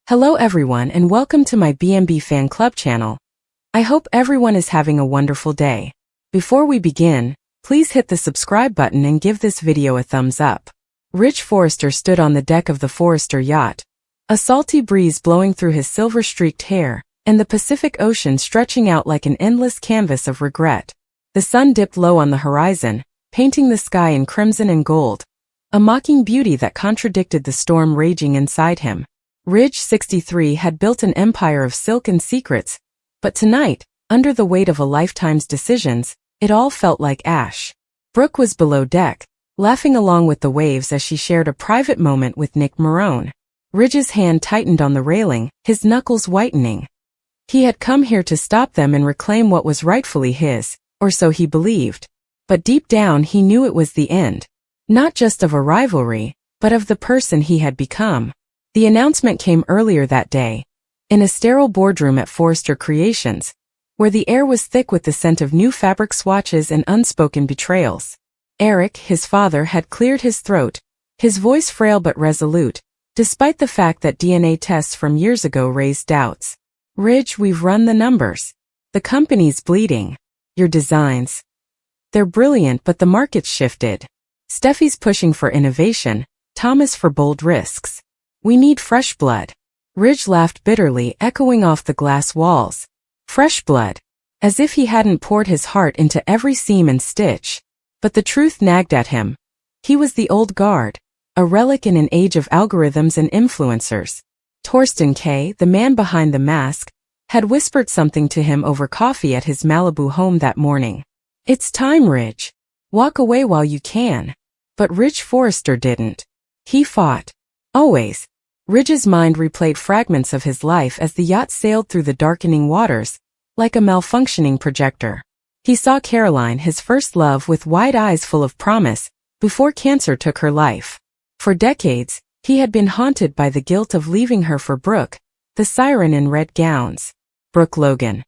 Hello everyone and welcome to my B&B Fan Club channel. I hope everyone is having a wonderful day. Before we begin, please hit the subscribe button and give this video a thumbs up. Rich Forrester stood on the deck of the Forrester yacht, a salty breeze blowing through his silver-streaked hair, and the Pacific Ocean stretching out like an endless canvas of regret. The sun dipped low on the horizon, painting the sky in crimson and gold, a mocking beauty that contradicted the storm raging inside him. Ridge 63 had built an empire of silk and secrets, but tonight, under the weight of a lifetime's decisions, it all felt like ash. Brooke was below deck, laughing along with the waves as she shared a private moment with Nick Marone. Ridge's hand tightened on the railing, his knuckles whitening. He had come here to stop them and reclaim what was rightfully his, or so he believed. But deep down he knew it was the end. Not just of a rivalry, but of the person he had become. The announcement came earlier that day, in a sterile boardroom at Forrester Creations, where the air was thick with the scent of new fabric swatches and unspoken betrayals. Eric, his father, had cleared his throat, his voice frail but resolute, despite the fact that DNA tests from years ago raised doubts. Ridge, we've run the numbers. The company's bleeding. Your designs. They're brilliant, but the market's shifted. Steffi's pushing for innovation, Thomas for bold risks. We need fresh blood. Ridge laughed bitterly, echoing off the glass walls. Fresh blood. As if he hadn't poured his heart into every seam and stitch. But the truth nagged at him. He was the old guard, a relic in an age of algorithms and influencers. Torsten K., the man behind the mask, had whispered something to him over coffee at his Malibu home that morning. It's time, Ridge. Walk away while you can. But Ridge Forrester didn't. He fought. Always. Ridge's mind replayed fragments of his life as the yacht sailed through the darkening waters, like a malfunctioning projector. He saw Caroline, his first love, with wide eyes full of promise, before cancer took her life. For decades, he had been haunted by the guilt of leaving her for Brooke, the siren in red gowns. Brooke Logan.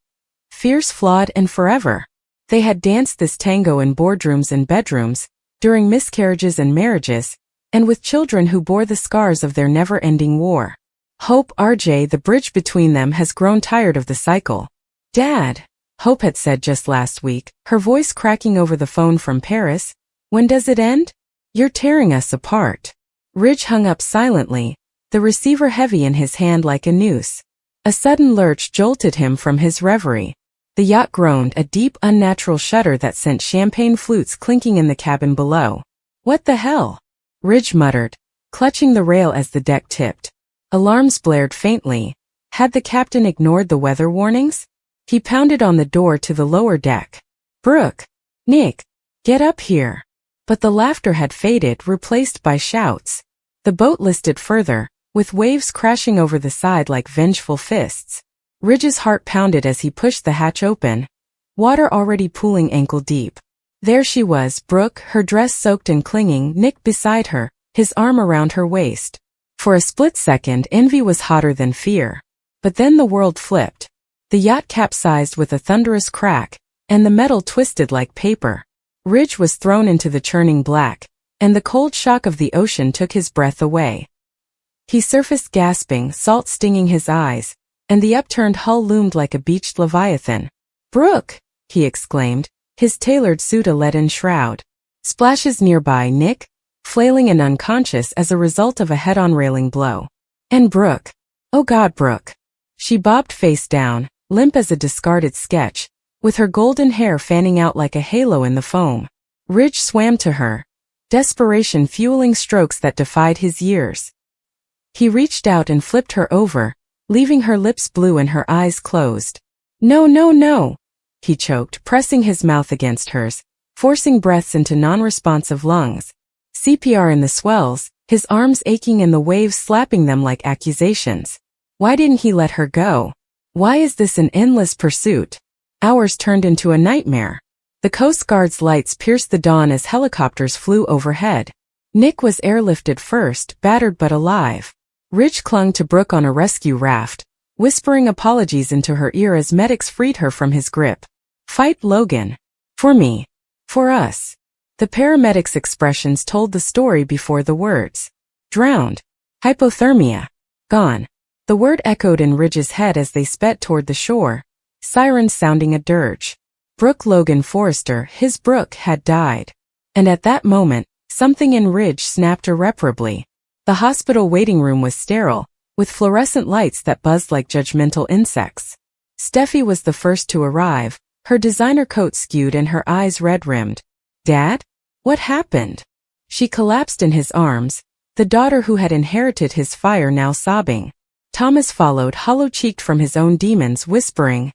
Fierce, flawed, and forever. They had danced this tango in boardrooms and bedrooms, during miscarriages and marriages, and with children who bore the scars of their never-ending war. Hope, RJ, the bridge between them, has grown tired of the cycle. Dad, Hope had said just last week, her voice cracking over the phone from Paris, when does it end? You're tearing us apart. Ridge hung up silently, the receiver heavy in his hand like a noose. A sudden lurch jolted him from his reverie. The yacht groaned, a deep, unnatural shudder that sent champagne flutes clinking in the cabin below. What the hell? Ridge muttered, clutching the rail as the deck tipped. Alarms blared faintly. Had the captain ignored the weather warnings? He pounded on the door to the lower deck. Brooke! Nick! Get up here! But the laughter had faded, replaced by shouts. The boat listed further, with waves crashing over the side like vengeful fists. Ridge's heart pounded as he pushed the hatch open, water already pooling ankle deep. There she was, Brooke, her dress soaked and clinging, Nick beside her, his arm around her waist. For a split second, envy was hotter than fear. But then the world flipped. The yacht capsized with a thunderous crack, and the metal twisted like paper. Ridge was thrown into the churning black, and the cold shock of the ocean took his breath away. He surfaced gasping, salt stinging his eyes, and the upturned hull loomed like a beached leviathan. Brooke! He exclaimed, his tailored suit a leaden shroud. Splashes nearby, Nick, flailing and unconscious as a result of a head-on railing blow. And Brooke. Oh God, Brooke. She bobbed face down, limp as a discarded sketch, with her golden hair fanning out like a halo in the foam. Ridge swam to her, desperation fueling strokes that defied his years. He reached out and flipped her over, leaving her lips blue and her eyes closed. No, no, no! He choked, pressing his mouth against hers, forcing breaths into non-responsive lungs. CPR in the swells, his arms aching and the waves slapping them like accusations. Why didn't he let her go? Why is this an endless pursuit? Hours turned into a nightmare. The Coast Guard's lights pierced the dawn as helicopters flew overhead. Nick was airlifted first, battered but alive. Ridge clung to Brooke on a rescue raft, whispering apologies into her ear as medics freed her from his grip. Fight, Logan. For me. For us. The paramedics' expressions told the story before the words. Drowned. Hypothermia. Gone. The word echoed in Ridge's head as they sped toward the shore, sirens sounding a dirge. Brooke Logan Forrester, his Brooke, had died. And at that moment, something in Ridge snapped irreparably. The hospital waiting room was sterile, with fluorescent lights that buzzed like judgmental insects. Steffi was the first to arrive, her designer coat skewed and her eyes red-rimmed. "Dad? What happened?" She collapsed in his arms, the daughter who had inherited his fire now sobbing. Thomas followed, hollow-cheeked from his own demons, whispering,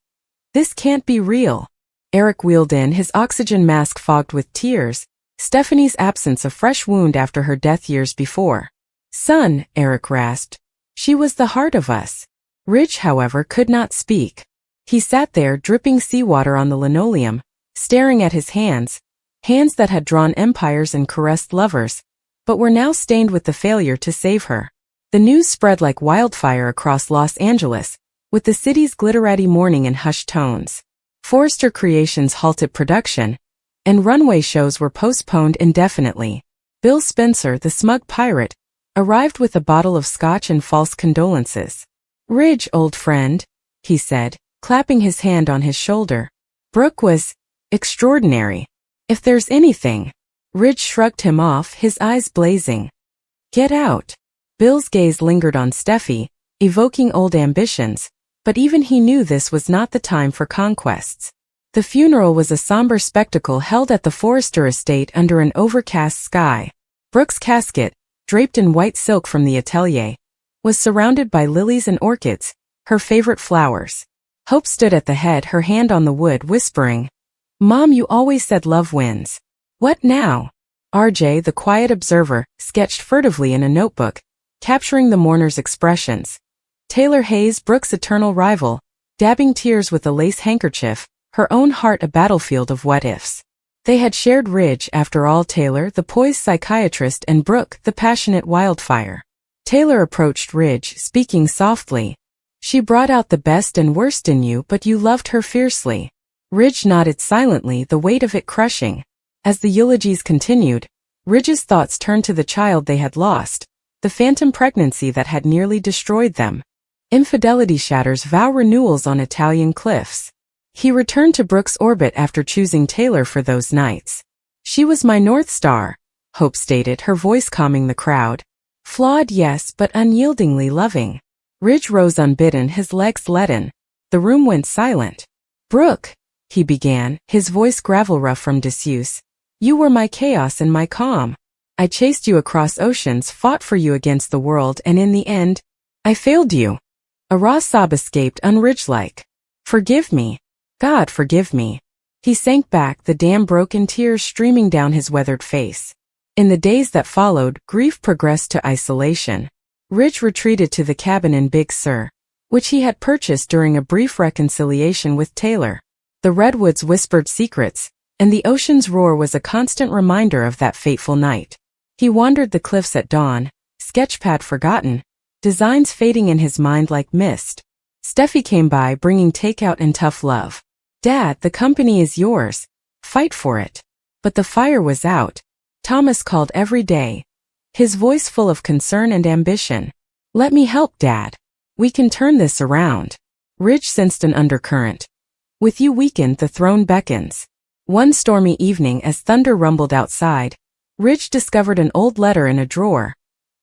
"This can't be real." Eric wheeled in, his oxygen mask fogged with tears, Stephanie's absence a fresh wound after her death years before. "Son," Eric rasped, "she was the heart of us." Ridge, however, could not speak. He sat there, dripping seawater on the linoleum, staring at his hands that had drawn empires and caressed lovers, but were now stained with the failure to save her. The news spread like wildfire across Los Angeles, with the city's glitterati mourning in hushed tones. Forrester Creations halted production, and runway shows were postponed indefinitely. Bill Spencer, the smug pirate, arrived with a bottle of scotch and false condolences. "Ridge, old friend," he said, clapping his hand on his shoulder. "Brooke was extraordinary. If there's anything—" Ridge shrugged him off, his eyes blazing. "Get out." Bill's gaze lingered on Steffi, evoking old ambitions, but even he knew this was not the time for conquests. The funeral was a somber spectacle held at the Forrester estate under an overcast sky. Brooke's casket, draped in white silk from the atelier, was surrounded by lilies and orchids, her favorite flowers. Hope stood at the head, her hand on the wood, whispering, "Mom, you always said love wins. What now?" RJ, the quiet observer, sketched furtively in a notebook, capturing the mourner's expressions. Taylor Hayes, Brooke's eternal rival, dabbing tears with a lace handkerchief, her own heart a battlefield of what-ifs. They had shared Ridge, after all, Taylor, the poised psychiatrist, and Brooke, the passionate wildfire. Taylor approached Ridge, speaking softly. "She brought out the best and worst in you, but you loved her fiercely." Ridge nodded silently, the weight of it crushing. As the eulogies continued, Ridge's thoughts turned to the child they had lost, the phantom pregnancy that had nearly destroyed them. Infidelity shatters vow renewals on Italian cliffs. He returned to Brooke's orbit after choosing Taylor for those nights. "She was my North Star," Hope stated, her voice calming the crowd. "Flawed, yes, but unyieldingly loving." Ridge rose unbidden, his legs leaden. The room went silent. "Brooke," he began, his voice gravel-rough from disuse, "you were my chaos and my calm. I chased you across oceans, fought for you against the world, and in the end, I failed you." A raw sob escaped, un-Ridge-like. "Forgive me. God, forgive me." He sank back, the dam broke in tears streaming down his weathered face. In the days that followed, grief progressed to isolation. Ridge retreated to the cabin in Big Sur, which he had purchased during a brief reconciliation with Taylor. The redwoods whispered secrets, and the ocean's roar was a constant reminder of that fateful night. He wandered the cliffs at dawn, sketchpad forgotten, designs fading in his mind like mist. Steffi came by, bringing takeout and tough love. "Dad, the company is yours. Fight for it." But the fire was out. Thomas called every day, his voice full of concern and ambition. "Let me help, Dad. We can turn this around." Ridge sensed an undercurrent. "With you weakened, the throne beckons." One stormy evening, as thunder rumbled outside, Ridge discovered an old letter in a drawer.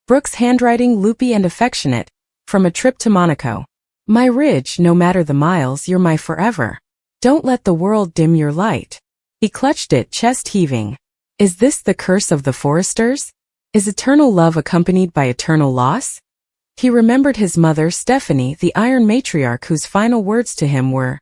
Brooke's handwriting, loopy and affectionate, from a trip to Monaco. "My Ridge, no matter the miles, you're my forever. Don't let the world dim your light." He clutched it, chest heaving. Is this the curse of the Forresters? Is eternal love accompanied by eternal loss? He remembered his mother, Stephanie, the iron matriarch, whose final words to him were,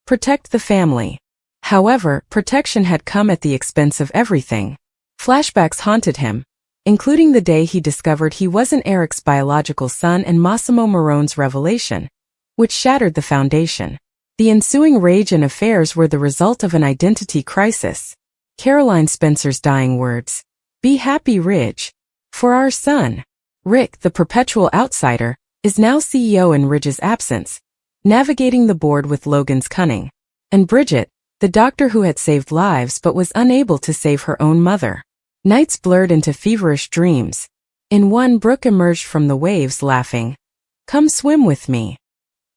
"Protect the family." However, protection had come at the expense of everything. Flashbacks haunted him, including the day he discovered he wasn't Eric's biological son and Massimo Morone's revelation, which shattered the foundation. The ensuing rage and affairs were the result of an identity crisis. Caroline Spencer's dying words, "Be happy, Ridge. For our son." Rick, the perpetual outsider, is now CEO in Ridge's absence, navigating the board with Logan's cunning. And Bridget, the doctor who had saved lives but was unable to save her own mother. Nights blurred into feverish dreams. In one, Brooke emerged from the waves laughing. Come swim with me.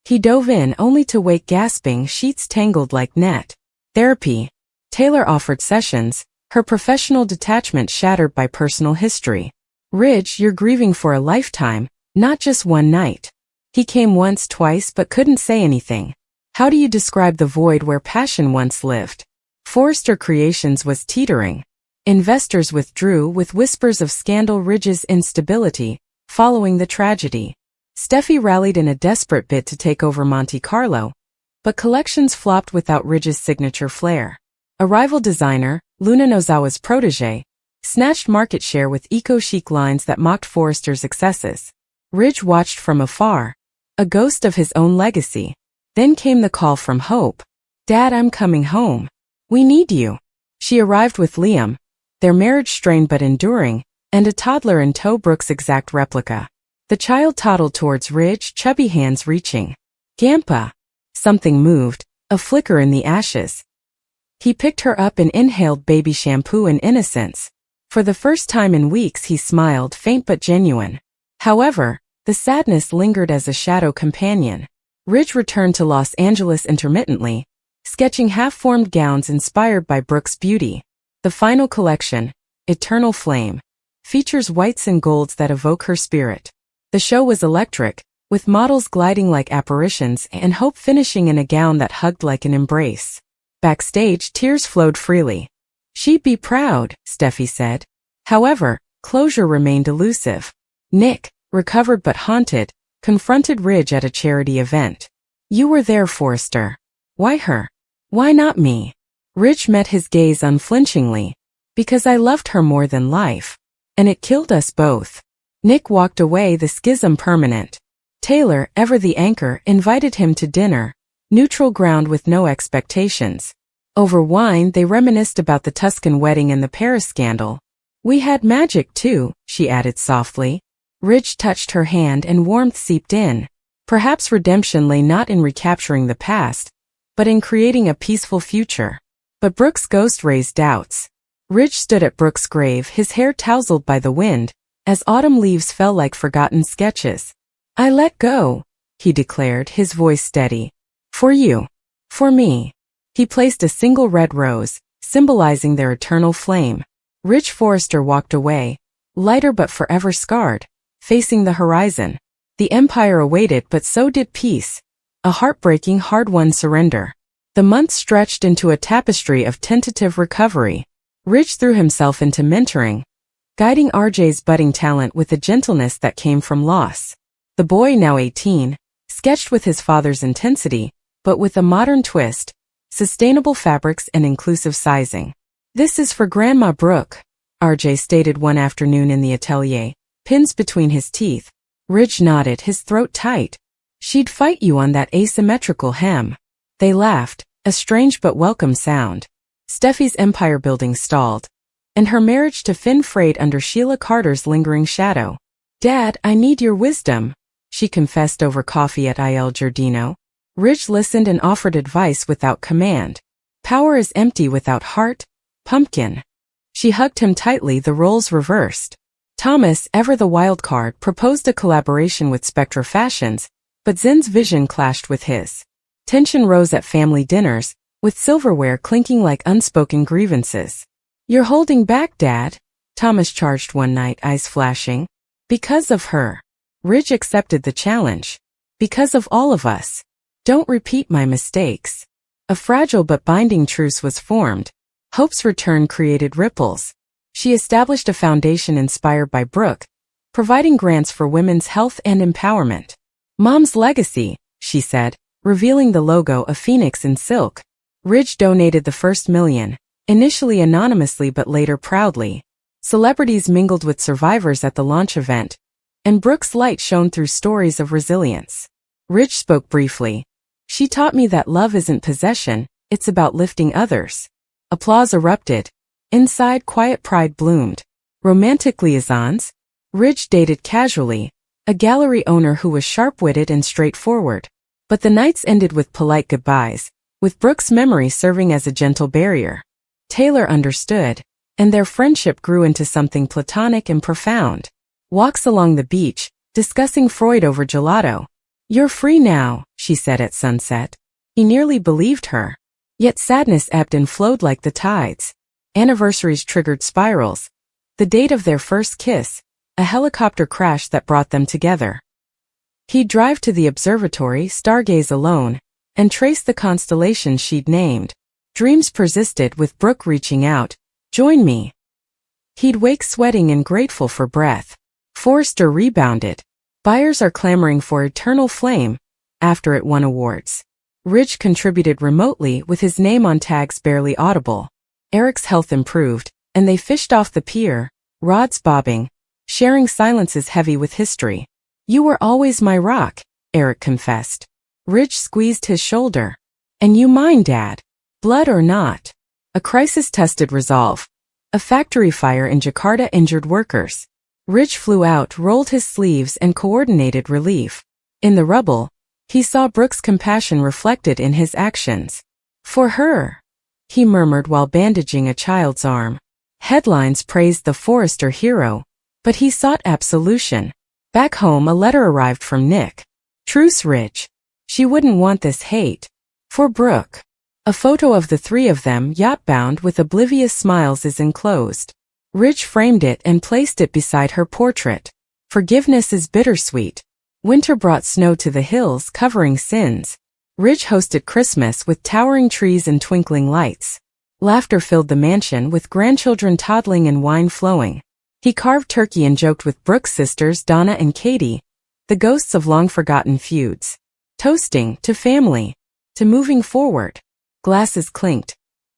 He dove in only to wake gasping, sheets tangled like net. Therapy. Taylor offered sessions, her professional detachment shattered by personal history. Ridge, you're grieving for a lifetime, not just one night. He came once, twice, but couldn't say anything. How do you describe the void where passion once lived? Forrester Creations was teetering. Investors withdrew with whispers of scandal. Ridge's instability, following the tragedy. Steffi rallied in a desperate bid to take over Monte Carlo, but collections flopped without Ridge's signature flair. A rival designer, Luna Nozawa's protege, snatched market share with eco-chic lines that mocked Forrester's excesses. Ridge watched from afar, a ghost of his own legacy. Then came the call from Hope. Dad, I'm coming home. We need you. She arrived with Liam, their marriage strained but enduring, and a toddler in tow, Brooke's exact replica. The child toddled towards Ridge, chubby hands reaching. Gampa. Something moved, a flicker in the ashes. He picked her up and inhaled baby shampoo and innocence. For the first time in weeks he smiled, faint but genuine. However, the sadness lingered as a shadow companion. Ridge returned to Los Angeles intermittently, sketching half-formed gowns inspired by Brooke's beauty. The final collection, Eternal Flame, features whites and golds that evoke her spirit. The show was electric, with models gliding like apparitions and Hope finishing in a gown that hugged like an embrace. Backstage, tears flowed freely. She'd be proud, Steffi said. However, closure remained elusive. Nick, recovered but haunted, confronted Ridge at a charity event. You were there, Forrester. Why her? Why not me? Ridge met his gaze unflinchingly. Because I loved her more than life. And it killed us both. Nick walked away, the schism permanent. Taylor, ever the anchor, invited him to dinner, neutral ground with no expectations. Over wine they reminisced about the Tuscan wedding and the Paris scandal. We had magic too, she added softly. Ridge touched her hand and warmth seeped in. Perhaps redemption lay not in recapturing the past, but in creating a peaceful future. But Brooke's ghost raised doubts. Ridge stood at Brooke's grave, his hair tousled by the wind, as autumn leaves fell like forgotten sketches. I let go, he declared, his voice steady. For you. For me. He placed a single red rose, symbolizing their eternal flame. Ridge Forrester walked away, lighter but forever scarred, facing the horizon. The empire awaited, but so did peace. A heartbreaking, hard-won surrender. The months stretched into a tapestry of tentative recovery. Ridge threw himself into mentoring, guiding RJ's budding talent with a gentleness that came from loss. The boy, now 18, sketched with his father's intensity, but with a modern twist, sustainable fabrics and inclusive sizing. This is for Grandma Brooke, RJ stated one afternoon in the atelier, pins between his teeth. Ridge nodded, his throat tight. She'd fight you on that asymmetrical hem. They laughed, a strange but welcome sound. Steffi's empire building stalled, and her marriage to Finn frayed under Sheila Carter's lingering shadow. Dad, I need your wisdom, she confessed over coffee at Il Giardino. Ridge listened and offered advice without command. Power is empty without heart, pumpkin. She hugged him tightly, the roles reversed. Thomas, ever the wild card, proposed a collaboration with Spectra Fashions, but Zen's vision clashed with his. Tension rose at family dinners, with silverware clinking like unspoken grievances. You're holding back, Dad, Thomas charged one night, eyes flashing. Because of her. Ridge accepted the challenge. Because of all of us. Don't repeat my mistakes. A fragile but binding truce was formed. Hope's return created ripples. She established a foundation inspired by Brooke, providing grants for women's health and empowerment. Mom's legacy, she said, revealing the logo, a phoenix in silk. Ridge donated the first $1 million, initially anonymously but later proudly. Celebrities mingled with survivors at the launch event, and Brooke's light shone through stories of resilience. Ridge spoke briefly. She taught me that love isn't possession, it's about lifting others. Applause erupted. Inside, quiet pride bloomed. Romantic liaisons? Ridge dated casually, a gallery owner who was sharp-witted and straightforward. But the nights ended with polite goodbyes, with Brooke's memory serving as a gentle barrier. Taylor understood, and their friendship grew into something platonic and profound. Walks along the beach, discussing Freud over gelato. "You're free now," she said at sunset. He nearly believed her. Yet sadness ebbed and flowed like the tides. Anniversaries triggered spirals. The date of their first kiss, a helicopter crash that brought them together. He'd drive to the observatory, stargaze alone, and trace the constellation she'd named. Dreams persisted with Brooke reaching out, "Join me." He'd wake sweating and grateful for breath. Forrester rebounded. "Buyers are clamoring for Eternal Flame," after it won awards. Ridge contributed remotely with his name on tags barely audible. Eric's health improved, and they fished off the pier, rods bobbing, sharing silences heavy with history. "You were always my rock," Eric confessed. Ridge squeezed his shoulder. "And you mine, Dad. Blood or not." A crisis-tested resolve. A factory fire in Jakarta injured workers. Ridge flew out, rolled his sleeves, and coordinated relief. In the rubble, he saw Brooke's compassion reflected in his actions. "For her," he murmured while bandaging a child's arm. Headlines praised the Forrester hero, but he sought absolution. Back home, a letter arrived from Nick. "Truce, Ridge. She wouldn't want this hate." For Brooke. A photo of the three of them, yacht-bound with oblivious smiles, is enclosed. Ridge framed it and placed it beside her portrait. "Forgiveness is bittersweet." Winter brought snow to the hills, covering sins. Ridge hosted Christmas with towering trees and twinkling lights. Laughter filled the mansion with grandchildren toddling and wine flowing. He carved turkey and joked with Brooke's sisters Donna and Katie, the ghosts of long-forgotten feuds. Toasting to family, to moving forward. Glasses clinked.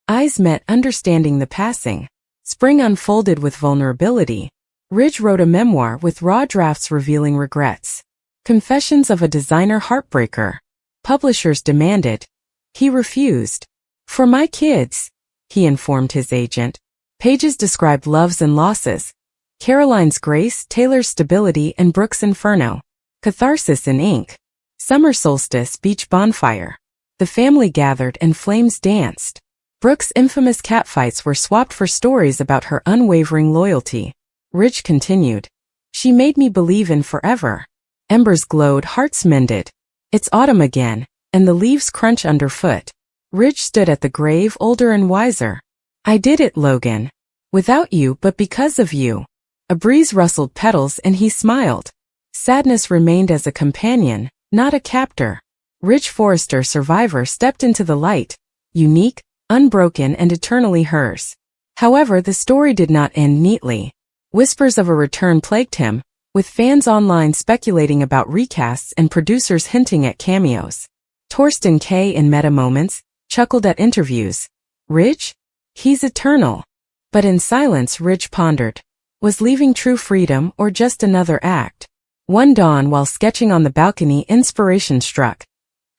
Eyes met, understanding the passing. Spring unfolded with vulnerability. Ridge wrote a memoir with raw drafts revealing regrets. Confessions of a designer heartbreaker. Publishers demanded. He refused. "For my kids," he informed his agent. Pages described loves and losses. Caroline's grace, Taylor's stability, and Brooke's inferno. Catharsis in ink. Summer solstice, beach bonfire. The family gathered and flames danced. Brooke's infamous catfights were swapped for stories about her unwavering loyalty. Ridge continued. "She made me believe in forever." Embers glowed, hearts mended. It's autumn again, and the leaves crunch underfoot. Ridge stood at the grave, older and wiser. "I did it, Logan. Without you, but because of you." A breeze rustled petals and he smiled. Sadness remained as a companion, not a captor. Ridge Forrester, survivor, stepped into the light, unique, unbroken, and eternally hers. However, the story did not end neatly. Whispers of a return plagued him, with fans online speculating about recasts and producers hinting at cameos. Torsten K. in Meta Moments chuckled at interviews. "Ridge? He's eternal." But in silence, Ridge pondered. Was leaving true freedom or just another act? One dawn, while sketching on the balcony, inspiration struck.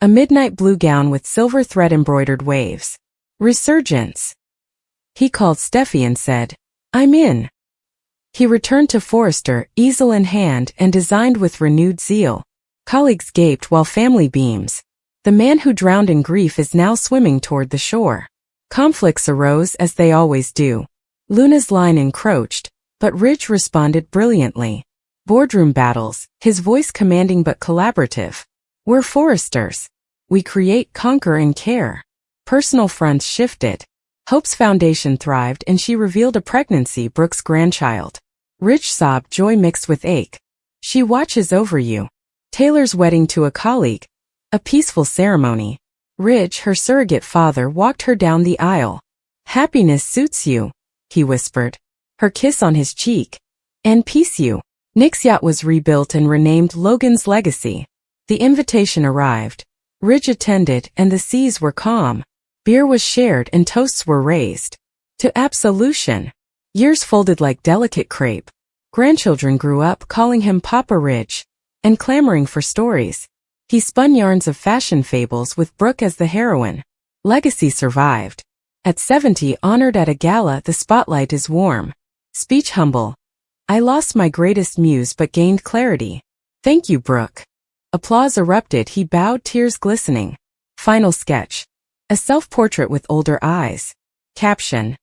A midnight blue gown with silver thread embroidered waves. Resurgence. He called Steffi and said, "I'm in." He returned to Forrester, easel in hand, and designed with renewed zeal. Colleagues gaped while family beams. The man who drowned in grief is now swimming toward the shore. Conflicts arose as they always do. Luna's line encroached, but Ridge responded brilliantly. Boardroom battles, his voice commanding but collaborative. "We're Forresters. We create, conquer, and care." Personal fronts shifted. Hope's foundation thrived and she revealed a pregnancy, Brooke's grandchild. Ridge sobbed, joy mixed with ache. "She watches over you." Taylor's wedding to a colleague. A peaceful ceremony. Ridge, her surrogate father, walked her down the aisle. "Happiness suits you," he whispered. Her kiss on his cheek. "And peace you." Nick's yacht was rebuilt and renamed Logan's Legacy. The invitation arrived. Ridge attended, and the seas were calm. Beer was shared and toasts were raised. To absolution. Years folded like delicate crepe. Grandchildren grew up calling him Papa Ridge, and clamoring for stories. He spun yarns of fashion fables with Brooke as the heroine. Legacy survived. At 70, honored at a gala, the spotlight is warm. Speech humble. "I lost my greatest muse but gained clarity. Thank you, Brooke." Applause erupted, he bowed, tears glistening. Final sketch. A self-portrait with older eyes. Caption.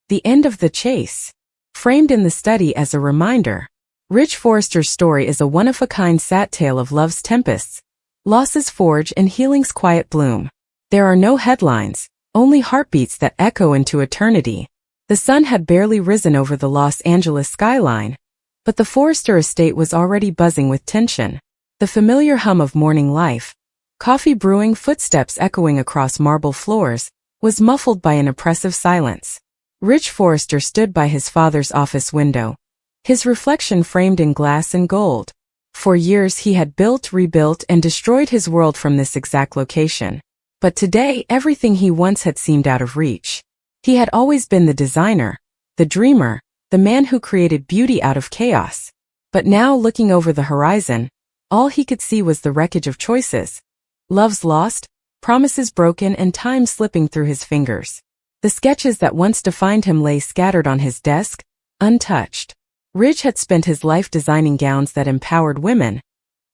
"The end of the chase." Framed in the study as a reminder. Ridge Forrester's story is a one-of-a-kind sad tale of love's tempests, losses forge and healing's quiet bloom. There are no headlines, only heartbeats that echo into eternity. The sun had barely risen over the Los Angeles skyline, but the Forrester estate was already buzzing with tension. The familiar hum of morning life, coffee brewing, footsteps echoing across marble floors, was muffled by an oppressive silence. Ridge Forrester stood by his father's office window, his reflection framed in glass and gold. For years he had built, rebuilt, and destroyed his world from this exact location. But today everything he once had seemed out of reach. He had always been the designer, the dreamer, the man who created beauty out of chaos. But now, looking over the horizon, all he could see was the wreckage of choices. Loves lost, promises broken, and time slipping through his fingers. The sketches that once defined him lay scattered on his desk, untouched. Ridge had spent his life designing gowns that empowered women,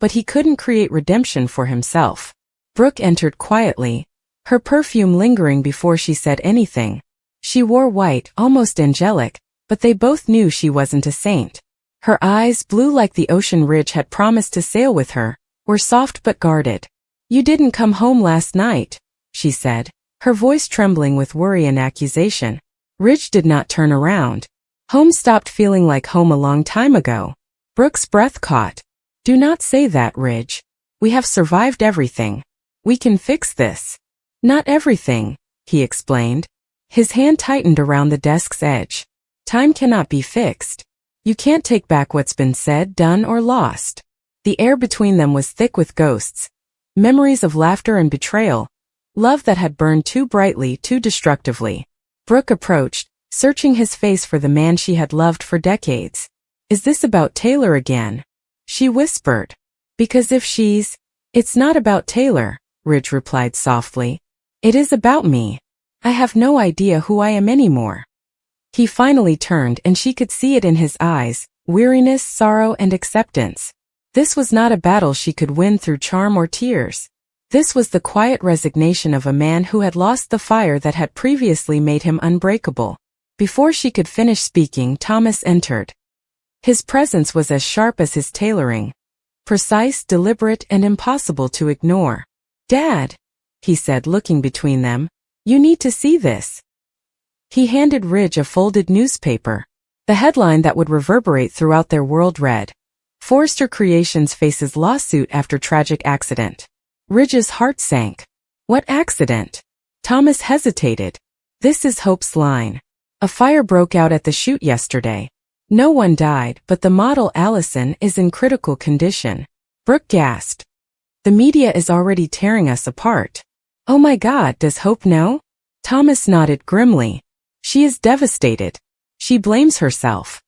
but he couldn't create redemption for himself. Brooke entered quietly, her perfume lingering before she said anything. She wore white, almost angelic, but they both knew she wasn't a saint. Her eyes, blue like the ocean Ridge had promised to sail with her, were soft but guarded. "You didn't come home last night," she said, her voice trembling with worry and accusation. Ridge did not turn around. Home stopped feeling like home a long time ago. Brooke's breath caught. "Do not say that, Ridge. We have survived everything. We can fix this." "Not everything," he explained. His hand tightened around the desk's edge. "Time cannot be fixed. You can't take back what's been said, done, or lost." The air between them was thick with ghosts, memories of laughter and betrayal, love that had burned too brightly, too destructively. Brooke approached, searching his face for the man she had loved for decades. "Is this about Taylor again?" she whispered. "Because if it's not about Taylor," Ridge replied softly. "It is about me. I have no idea who I am anymore." He finally turned and she could see it in his eyes, weariness, sorrow, and acceptance. This was not a battle she could win through charm or tears. This was the quiet resignation of a man who had lost the fire that had previously made him unbreakable. Before she could finish speaking, Thomas entered. His presence was as sharp as his tailoring, precise, deliberate, and impossible to ignore. "Dad," he said, looking between them, "you need to see this." He handed Ridge a folded newspaper. The headline that would reverberate throughout their world read, "Forrester Creations faces lawsuit after tragic accident." Ridge's heart sank. "What accident?" Thomas hesitated. "This is Hope's line. A fire broke out at the shoot yesterday. No one died, but the model Allison is in critical condition." Brooke gasped. "The media is already tearing us apart." "Oh my God, does Hope know?" Thomas nodded grimly. "She is devastated. She blames herself.